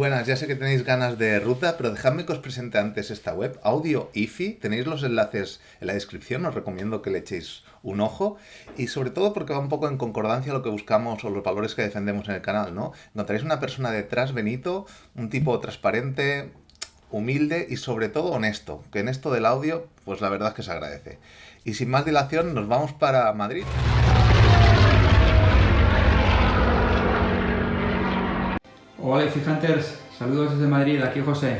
buenas, ya sé que tenéis ganas de ruta, pero dejadme que os presente antes esta web, Audio IFI. Tenéis los enlaces en la descripción, os recomiendo que le echéis un ojo y sobre todo porque va un poco en concordancia a lo que buscamos o los valores que defendemos en el canal, ¿no? Encontraréis una persona detrás, Benito, un tipo transparente, humilde y sobre todo honesto, que en esto del audio, pues la verdad es que se agradece. Y sin más dilación, nos vamos para Madrid. Hola IFI Hunters, saludos desde Madrid, aquí José.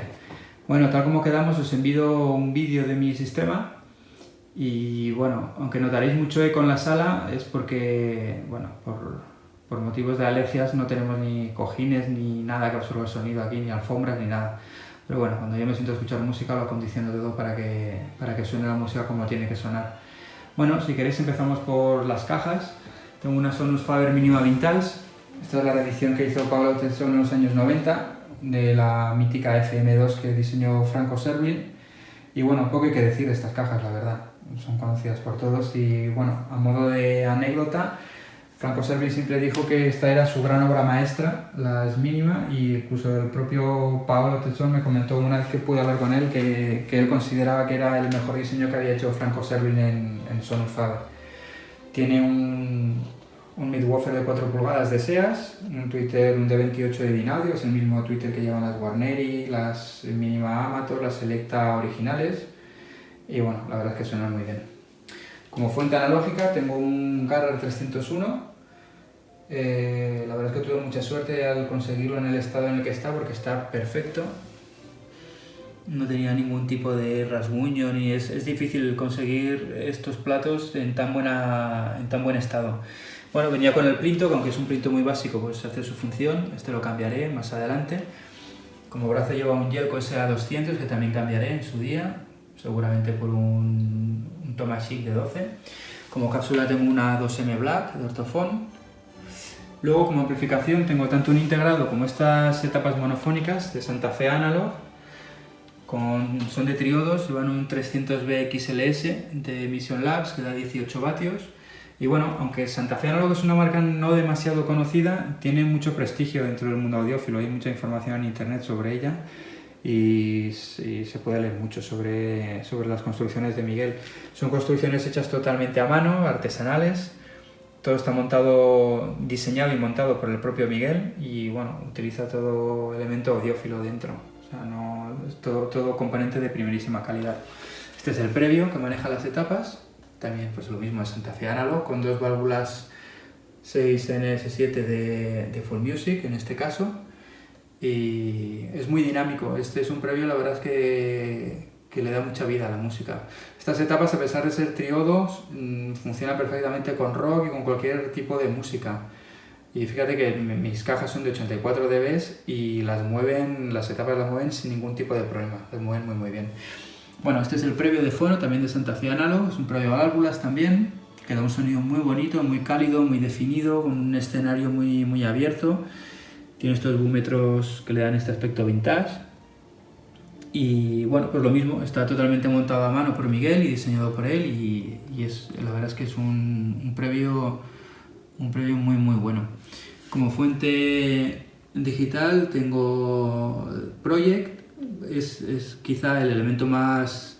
Bueno, tal como quedamos os envío un vídeo de mi sistema y bueno, aunque notaréis mucho eco en la sala es porque, bueno, por motivos de alergias no tenemos ni cojines ni nada que absorba el sonido aquí, ni alfombras ni nada. Pero bueno, cuando yo me siento a escuchar música lo acondiciono todo para que suene la música como tiene que sonar. Bueno, si queréis empezamos por las cajas. Tengo una Sonus Faber Minima Vintage. Esta es la reedición que hizo Paolo Tezzone en los años 90 de la mítica FM2 que diseñó Franco Serlin. Y bueno, poco hay que decir de estas cajas, la verdad. Son conocidas por todos y bueno, a modo de anécdota, Franco Serlin siempre dijo que esta era su gran obra maestra, la Es Mínima, y incluso el propio Paolo Tezzone me comentó una vez que pude hablar con él que él consideraba que era el mejor diseño que había hecho Franco Serlin en Sonus Faber. Tiene un midwoofer de 4 pulgadas de SEAS, un tweeter, un D28 de Dynaudio, es el mismo tweeter que llevan las Guarneri, las Minima Amator, las Selecta originales, y bueno, la verdad es que suenan muy bien. Como fuente analógica tengo un Garrett 301, la verdad es que tuve mucha suerte al conseguirlo en el estado en el que está, porque está perfecto, no tenía ningún tipo de rasguño, ni es difícil conseguir estos platos en tan buen estado. Bueno, venía con el plinto, que aunque es un plinto muy básico, pues hace su función. Este lo cambiaré más adelante. Como brazo lleva un Yelco SA200 que también cambiaré en su día, seguramente por un Tomashik de 12. Como cápsula tengo una 2M Black de Ortofon. Luego como amplificación tengo tanto un integrado como estas etapas monofónicas de Santa Fe Analog. Son de triodos, llevan un 300B XLS de Mission Labs que da 18 vatios. Y bueno, aunque Santa Fe Analog es una marca no demasiado conocida, tiene mucho prestigio dentro del mundo audiófilo, hay mucha información en internet sobre ella y se puede leer mucho sobre las construcciones de Miguel. Son construcciones hechas totalmente a mano, artesanales, todo está diseñado y montado por el propio Miguel y bueno, utiliza todo elemento audiófilo dentro, o sea, es todo componente de primerísima calidad. Este es el previo que maneja las etapas. También pues lo mismo de Santa Fe Analog, con dos válvulas 6NS7 de Full Music en este caso. Y es muy dinámico, este es un previo, la verdad es que le da mucha vida a la música. Estas etapas, a pesar de ser triodos, funcionan perfectamente con rock y con cualquier tipo de música. Y fíjate que mis cajas son de 84 dB y las etapas las mueven sin ningún tipo de problema, las mueven muy bien. Bueno, este es el previo de fono, también de Santa Fe Analog, es un previo a válvulas también, que da un sonido muy bonito, muy cálido, muy definido, con un escenario muy abierto. Tiene estos búmetros que le dan este aspecto vintage. Y bueno, pues lo mismo, está totalmente montado a mano por Miguel y diseñado por él y la verdad es que es un previo muy bueno. Como fuente digital tengo Project. Es quizá el elemento más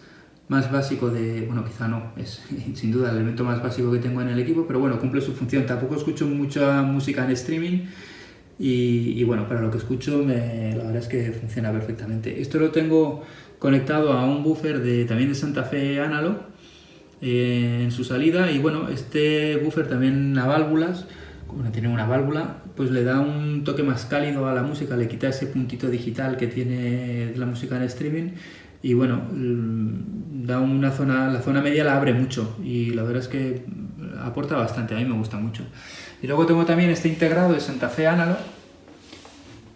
básico bueno, quizá no, es sin duda el elemento más básico que tengo en el equipo, pero bueno, cumple su función. Tampoco escucho mucha música en streaming y bueno, para lo que escucho la verdad es que funciona perfectamente. Esto lo tengo conectado a un buffer también de Santa Fe Analog en su salida y bueno, este buffer también a válvulas, como tiene una válvula, pues le da un toque más cálido a la música, le quita ese puntito digital que tiene la música en streaming y bueno, da la zona media la abre mucho y la verdad es que aporta bastante, a mí me gusta mucho. Y luego tengo también este integrado de Santa Fe Analog,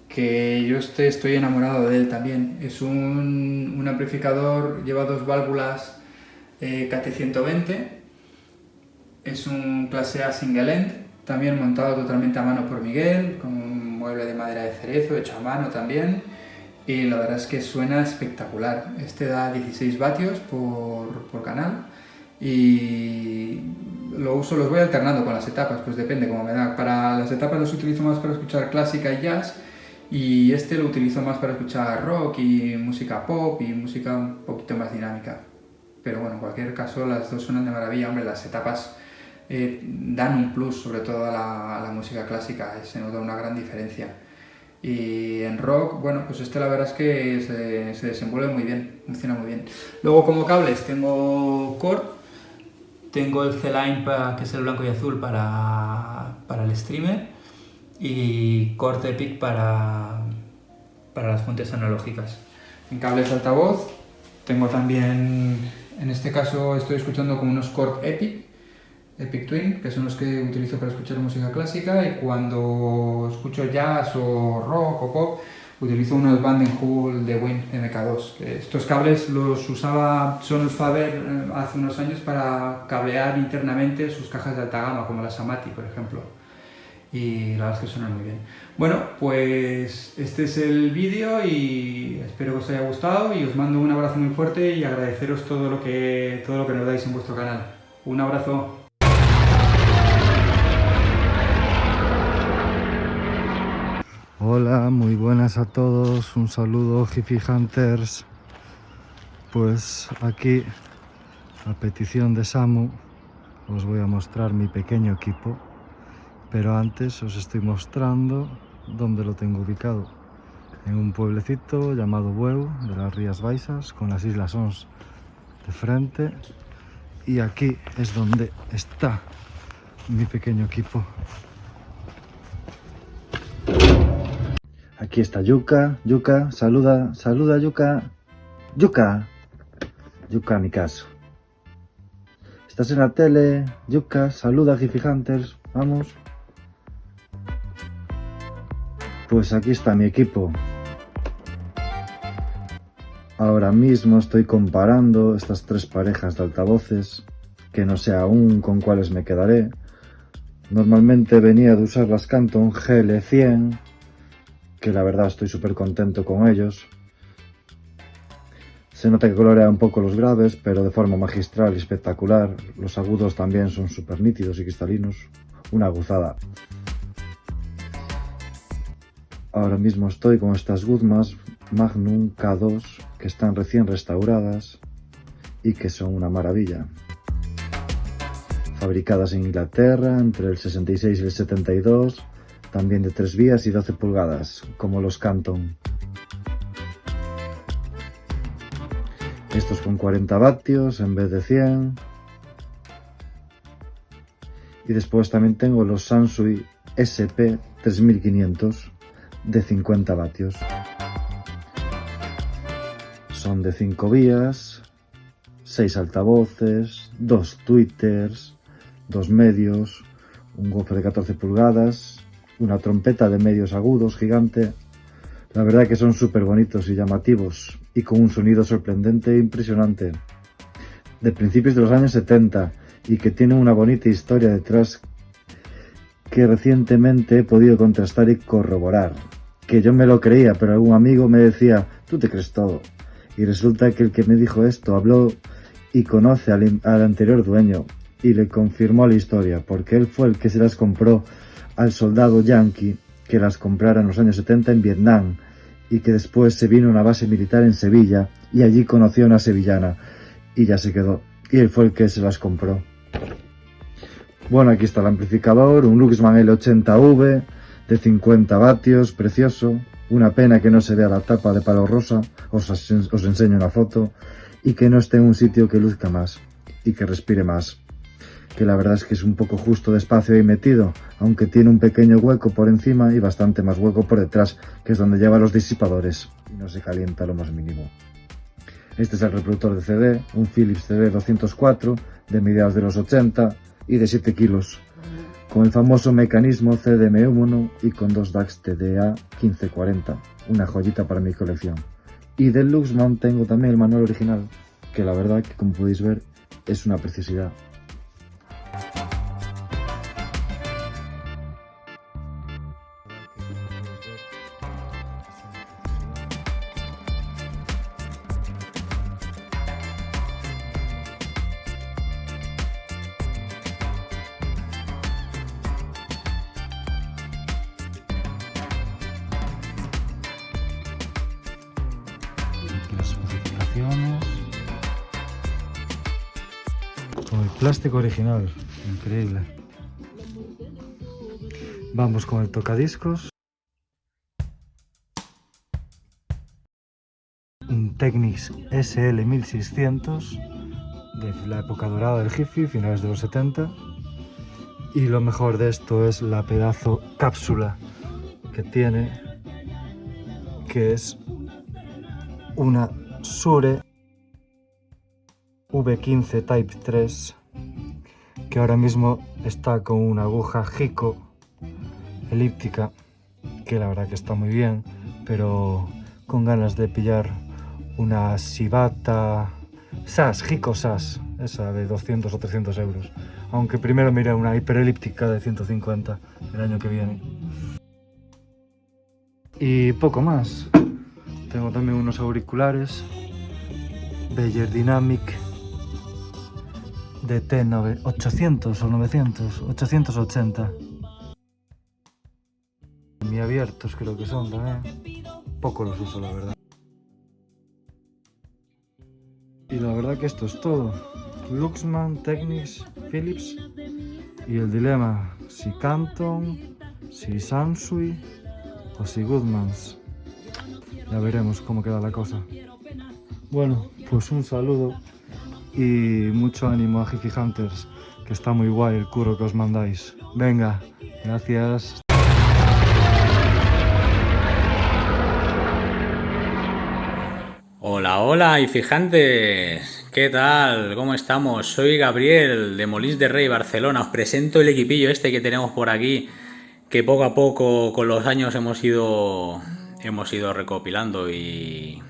que yo estoy enamorado de él también. Es un amplificador, lleva dos válvulas KT120, es un clase A single end, también montado totalmente a mano por Miguel, con un mueble de madera de cerezo hecho a mano también, y la verdad es que suena espectacular. Este da 16 vatios por canal y los voy alternando con las etapas, pues depende cómo me da. Para las etapas las utilizo más para escuchar clásica y jazz y este lo utilizo más para escuchar rock y música pop y música un poquito más dinámica. Pero bueno, en cualquier caso las dos suenan de maravilla. Hombre, las etapas dan un plus, sobre todo a la música clásica, se nota una gran diferencia. Y en rock, bueno, pues este la verdad es que se desenvuelve muy bien, funciona muy bien. Luego como cables tengo Cord, tengo el C-Line, que es el blanco y azul para el streamer, y Cord Epic para las fuentes analógicas. En cables de altavoz tengo también, en este caso estoy escuchando con unos Cord Epic Twin, que son los que utilizo para escuchar música clásica, y cuando escucho jazz o rock o pop utilizo unos Band & Hul de Win MK2. Estos cables los usaba Sonus Faber hace unos años para cablear internamente sus cajas de alta gama, como las Amati, por ejemplo. Y la verdad es que suenan muy bien. Bueno, pues este es el vídeo y espero que os haya gustado, y os mando un abrazo muy fuerte y agradeceros todo lo que nos dais en vuestro canal. Un abrazo. Hola, muy buenas a todos, un saludo Hippie Hunters. Pues aquí, a petición de Samu, os voy a mostrar mi pequeño equipo, pero antes os estoy mostrando dónde lo tengo ubicado, en un pueblecito llamado Bueu, de las Rías Baixas, con las Islas Ons de frente, y aquí es donde está mi pequeño equipo. Aquí está Yuka, saluda Yuka, Yuka, mi caso. Estás en la tele, Yuka, saluda Hippie Hunters, vamos. Pues aquí está mi equipo. Ahora mismo estoy comparando estas tres parejas de altavoces, que no sé aún con cuáles me quedaré. Normalmente venía de usar las Canton GL100, que la verdad estoy súper contento con ellos. Se nota que colorea un poco los graves, pero de forma magistral y espectacular. Los agudos también son súper nítidos y cristalinos. Una gozada. Ahora mismo estoy con estas Guzmas Magnum K2, que están recién restauradas y que son una maravilla. Fabricadas en Inglaterra entre el 66 y el 72, también de 3 vías y 12 pulgadas, como los Canton. Estos con 40 vatios en vez de 100. Y después también tengo los Sansui SP 3500 de 50 vatios. Son de 5 vías, 6 altavoces, 2 tweeters, 2 medios, un woofer de 14 pulgadas, una trompeta de medios agudos gigante. La verdad que son súper bonitos y llamativos, y con un sonido sorprendente e impresionante, de principios de los años 70, y que tiene una bonita historia detrás que recientemente he podido contrastar y corroborar. Que yo me lo creía, pero algún amigo me decía, tú te crees todo. Y resulta que el que me dijo esto habló y conoce al anterior dueño, y le confirmó la historia, porque él fue el que se las compró al soldado yankee que las comprara en los años 70 en Vietnam, y que después se vino a una base militar en Sevilla y allí conoció a una sevillana y ya se quedó, y él fue el que se las compró. Bueno, aquí está el amplificador, un Luxman L80V de 50 vatios, precioso. Una pena que no se vea la tapa de palo rosa, os enseño una foto, y que no esté en un sitio que luzca más y que respire más. Que la verdad es que es un poco justo de espacio ahí metido, aunque tiene un pequeño hueco por encima y bastante más hueco por detrás, que es donde lleva los disipadores, y no se calienta lo más mínimo. Este es el reproductor de CD, un Philips CD 204 de mediados de los 80 y de 7 kilos, con el famoso mecanismo CDM1 y con 2 DACs TDA 1540, una joyita para mi colección. Y del Luxman tengo también el manual original, que la verdad que como podéis ver es una preciosidad. instrucciones. Con el plástico original, increíble. Vamos con el tocadiscos. Un Technics SL1600 de la época dorada del Hi-Fi, finales de los 70. Y lo mejor de esto es la pedazo cápsula que tiene, que es una Shure V15 Type 3, que ahora mismo está con una aguja Hiko elíptica, que la verdad que está muy bien, pero con ganas de pillar una Shibata SAS, Hiko SAS, esa de 200 o 300 euros. Aunque primero miré una hiperelíptica de 150 el año que viene. Y poco más. Tengo también unos auriculares Beyer Dynamic DT 800 o 900, 880. Muy abiertos creo que son también. Poco los uso, la verdad. Y la verdad que esto es todo. Luxman, Technics, Philips y el dilema, si Canton, si Sansui o si Goodmans. Ya veremos cómo queda la cosa. Bueno, pues un saludo y mucho ánimo a Hi-Fi Hunters, que está muy guay el curro que os mandáis. Venga, gracias. Hola, hola, y fijantes, ¿qué tal? ¿Cómo estamos? Soy Gabriel de Molins de Rey, Barcelona. Os presento el equipillo este que tenemos por aquí, que poco a poco con los años hemos ido recopilando y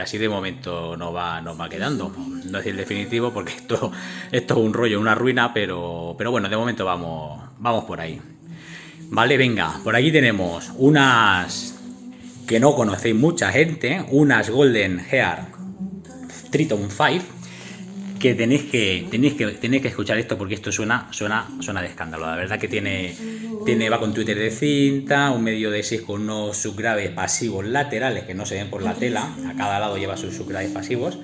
así de momento nos va quedando. No es el definitivo porque esto es un rollo, una ruina, pero bueno, de momento vamos por ahí. Vale, venga, por aquí tenemos unas que no conocéis mucha gente, unas Golden Earring Triton 5, que tenéis que escuchar esto porque esto suena de escándalo. La verdad que va con Twitter de cinta, un medio de 6 con unos subgraves pasivos laterales que no se ven por la tela, a cada lado lleva sus subgraves pasivos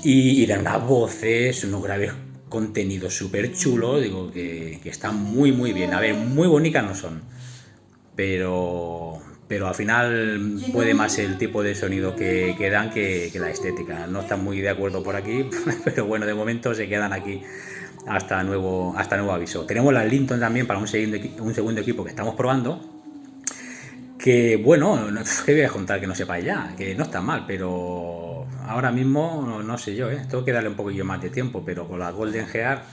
y dan unas voces, unos graves contenidos súper chulos, digo que están muy bien. A ver, muy bonitas no son, pero al final puede más el tipo de sonido que dan que la estética. No están muy de acuerdo por aquí, pero bueno, de momento se quedan aquí hasta nuevo aviso. Tenemos las Linton también para un segundo equipo que estamos probando, que bueno, ¿qué voy a contar que no sepáis ya? Que no está mal, pero ahora mismo no sé yo, tengo que darle un poquillo más de tiempo, pero con la Golden Earring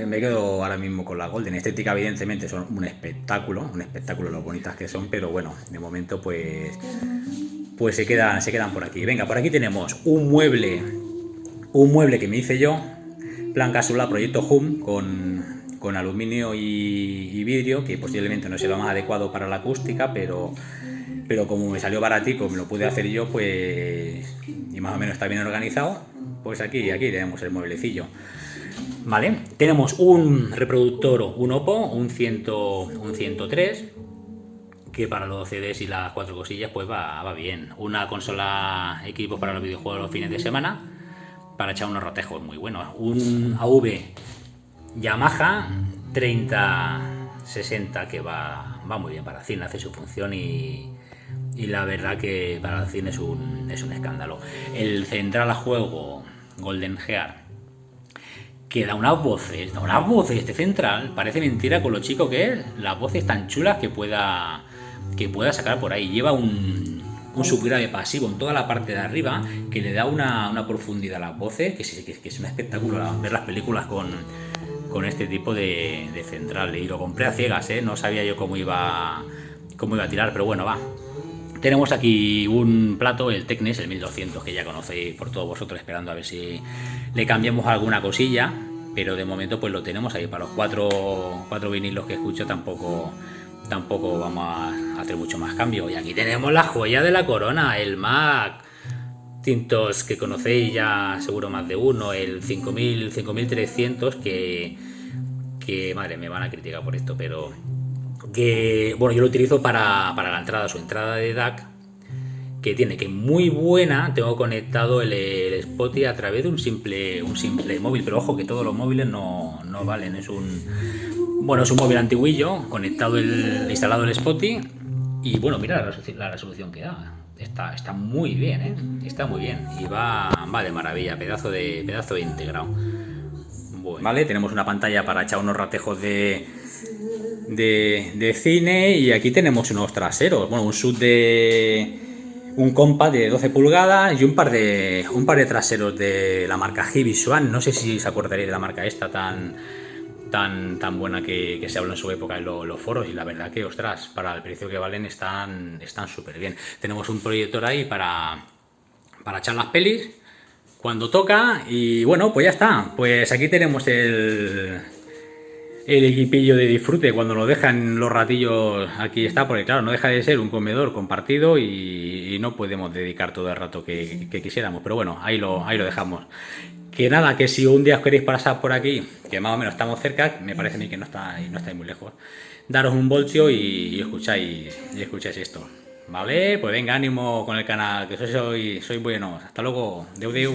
me quedo ahora mismo con la Golden. Estética evidentemente son un espectáculo lo bonitas que son, pero bueno, de momento pues se quedan por aquí. Venga, por aquí tenemos un mueble que me hice yo, plan cápsula, proyecto Hum, con aluminio y vidrio, que posiblemente no sea lo más adecuado para la acústica, pero como me salió baratico, me lo pude hacer yo, pues, y más o menos está bien organizado, pues aquí tenemos el mueblecillo. Vale, tenemos un reproductor, un Oppo, un 103, que para los CDs y las 4 cosillas pues va bien. Una consola equipo para los videojuegos los fines de semana, para echar unos rotejos muy buenos. Un AV Yamaha 3060 que va muy bien para cine, hace su función y la verdad que para el cine es un escándalo. El central a juego Golden Earring, que da unas voces este central, parece mentira con lo chico que es, las voces tan chulas que pueda sacar por ahí. Lleva un subgrave pasivo en toda la parte de arriba que le da una profundidad a las voces, que es un espectáculo ver las películas con este tipo de central. Y lo compré a ciegas, no sabía yo cómo iba a tirar, pero bueno, va. Tenemos aquí un plato, el Technics, el 1200, que ya conocéis por todos vosotros, esperando a ver si le cambiamos alguna cosilla, pero de momento pues lo tenemos ahí para los cuatro vinilos que escucho. Tampoco vamos a hacer mucho más cambio. Y aquí tenemos la joya de la corona, el Mac Tintos, que conocéis ya seguro más de uno, el 5300, que madre, me van a criticar por esto, pero que bueno, yo lo utilizo para la entrada, su entrada de DAC, que tiene, que muy buena. Tengo conectado el Spotify a través de un simple móvil, pero ojo que todos los móviles no valen. Es un móvil antiguillo, conectado instalado el Spotify, y bueno, mira la resolución que da. Está muy bien, ¿eh? Está muy bien y va de maravilla, pedazo de integrado. Bueno, vale, tenemos una pantalla para echar unos ratejos de cine, y aquí tenemos unos traseros, bueno, un compact de 12 pulgadas y un par de traseros de la marca Hibiswan. No sé si os acordaréis de la marca esta tan buena que se habló en su época en los foros, y la verdad que, ostras, para el precio que valen están súper bien. Tenemos un proyector ahí para echar las pelis cuando toca, y bueno, pues ya está. Pues aquí tenemos el equipillo de disfrute cuando nos dejan los ratillos. Aquí está, porque claro, no deja de ser un comedor compartido y no podemos dedicar todo el rato que quisiéramos, pero bueno, ahí lo dejamos. Que nada, que si un día os queréis pasar por aquí, que más o menos estamos cerca, me parece a mí que no estáis muy lejos, daros un voltio y escucháis esto, ¿vale? Pues venga, ánimo con el canal, que sois buenos. Hasta luego, deu.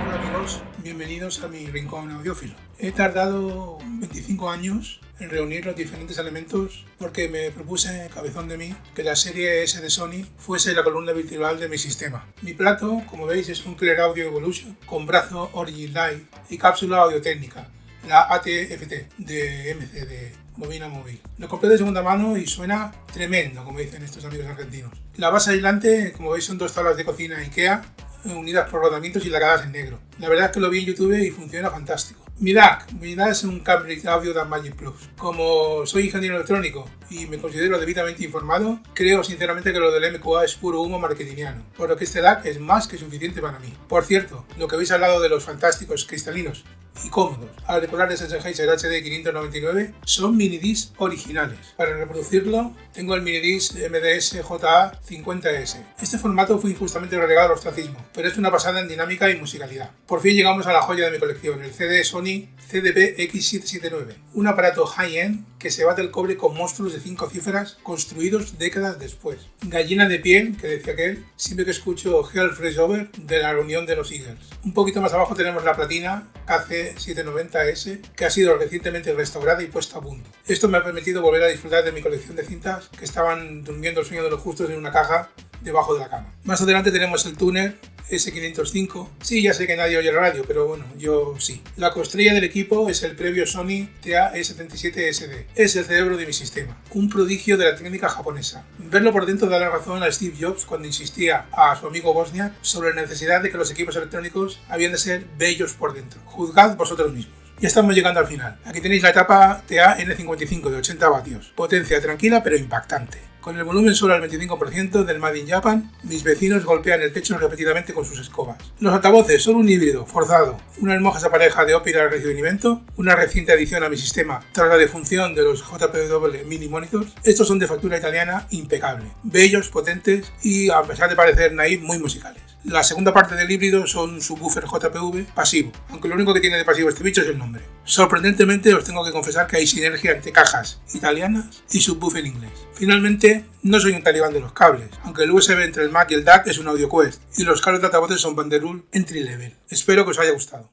Hola amigos, bienvenidos a mi rincón audiófilo. He tardado 25 años en reunir los diferentes elementos porque me propuse, cabezón de mí, que la serie S de Sony fuese la columna vertebral de mi sistema. Mi plato, como veis, es un Clear Audio Evolution con brazo Origin Live y cápsula audiotécnica, la AT-FT de MC, de bobina móvil. Lo compré de segunda mano y suena tremendo, como dicen estos amigos argentinos. La base aislante, como veis, son 2 tablas de cocina IKEA unidas por rodamientos y lacradas en negro. La verdad es que lo vi en YouTube y funciona fantástico. Mi DAC es un Cambridge Audio DAC Magic Plus. Como soy ingeniero electrónico y me considero debidamente informado, creo sinceramente que lo del MQA es puro humo marketingiano, por lo que este DAC es más que suficiente para mí. Por cierto, lo que veis al lado de los fantásticos cristalinos y cómodos auriculares Sennheiser HD 599 son minidiscs originales. Para reproducirlo tengo el minidisc MDS JA 50S. Este formato fue injustamente relegado al ostracismo, pero es una pasada en dinámica y musicalidad. Por fin llegamos a la joya de mi colección, el CD Sony CDP-X779, un aparato high-end que se bate el cobre con monstruos de 5 cifras construidos décadas después. Gallina de piel, que decía aquel, siempre que escucho Hell Fresh Over de la reunión de los Eagles. Un poquito más abajo tenemos la platina KC790S, que ha sido recientemente restaurada y puesta a punto. Esto me ha permitido volver a disfrutar de mi colección de cintas que estaban durmiendo el sueño de los justos en una caja debajo de la cama. Más adelante tenemos el tuner S505. Sí, ya sé que nadie oye la radio, pero bueno, yo sí. La coestrella del equipo es el previo Sony TA-E77SD. Es el cerebro de mi sistema, un prodigio de la técnica japonesa. Verlo por dentro da la razón a Steve Jobs cuando insistía a su amigo Wozniak sobre la necesidad de que los equipos electrónicos habían de ser bellos por dentro. Juzgad vosotros mismos. Ya estamos llegando al final. Aquí tenéis la etapa TA-N55 de 80 vatios. Potencia tranquila pero impactante. Con el volumen solo al 25% del Made in Japan, mis vecinos golpean el techo repetidamente con sus escobas. Los altavoces son un híbrido forzado, una hermosa pareja de ópera recibimiento, una reciente adición a mi sistema tras la defunción de los JPW Mini Monitors. Estos son de factura italiana impecable, bellos, potentes y, a pesar de parecer naif, muy musicales. La segunda parte del híbrido son un subwoofer JPV pasivo, aunque lo único que tiene de pasivo este bicho es el nombre. Sorprendentemente os tengo que confesar que hay sinergia entre cajas italianas y subwoofer inglés. Finalmente, no soy un talibán de los cables, aunque el USB entre el Mac y el DAC es un Audio Quest y los cables de altavoces son Banderul entry level. Espero que os haya gustado.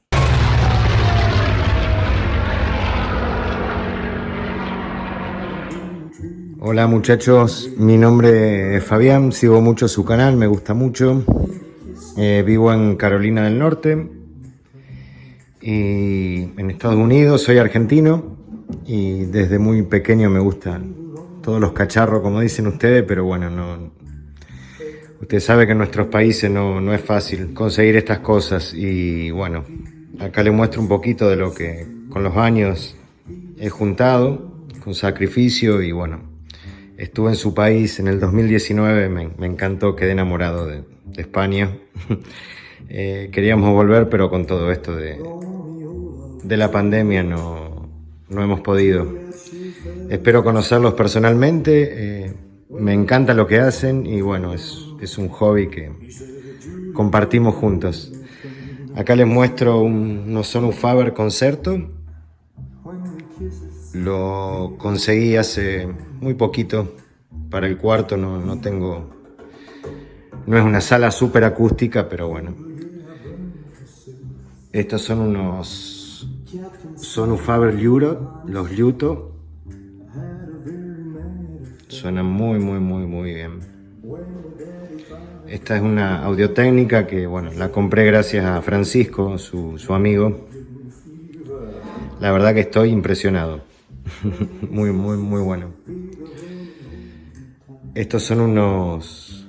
Hola muchachos, mi nombre es Fabián, sigo mucho su canal, me gusta mucho. Vivo en Carolina del Norte y en Estados Unidos, soy argentino y desde muy pequeño me gustan todos los cacharros, como dicen ustedes, pero bueno, no. Usted sabe que en nuestros países no es fácil conseguir estas cosas y bueno, acá le muestro un poquito de lo que con los años he juntado, con sacrificio y bueno, estuve en su país en el 2019, me encantó, quedé enamorado de España. Queríamos volver, pero con todo esto de la pandemia no hemos podido. Espero conocerlos personalmente, me encanta lo que hacen y bueno, es un hobby que compartimos juntos. Acá les muestro unos Sonus Faber Concerto Lo conseguí hace muy poquito para el cuarto, no es una sala súper acústica, pero bueno. Estos son unos Sonufaber Liuto, los Liuto. Suenan muy bien. Esta es una Audio-Técnica que, bueno, la compré gracias a Francisco, su amigo. La verdad que estoy impresionado. Muy bueno. Estos son unos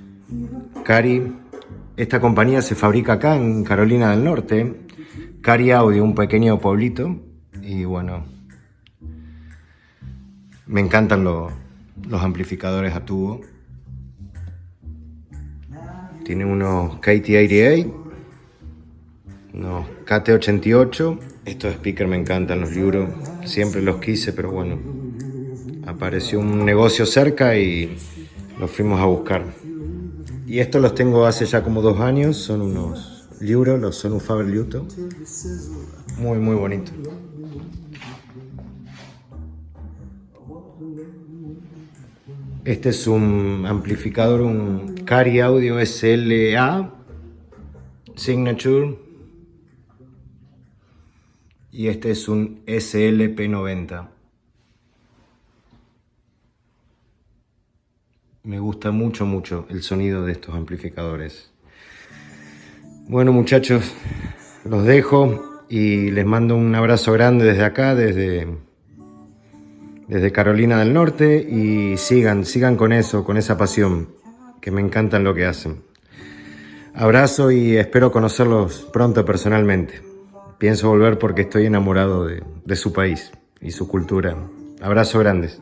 Cari. Esta compañía se fabrica acá en Carolina del Norte. Cari Audio, un pequeño pueblito. Y bueno, me encantan los amplificadores a tubo. Tienen unos KT88, unos KT88. Estos speakers me encantan, los Liuto. Siempre los quise, pero bueno, apareció un negocio cerca y los fuimos a buscar. Y estos los tengo hace ya como 2 años. Son unos Liuto, los Sonufaber Liuto. Muy bonitos. Este es un amplificador, un Cari Audio SLA Signature. Y este es un SLP90. Me gusta mucho el sonido de estos amplificadores. Bueno, muchachos, los dejo y les mando un abrazo grande desde acá, desde Carolina del Norte, y sigan con eso, con esa pasión, que me encantan lo que hacen. Abrazo y espero conocerlos pronto personalmente. Pienso volver porque estoy enamorado de su país y su cultura. Abrazo grandes.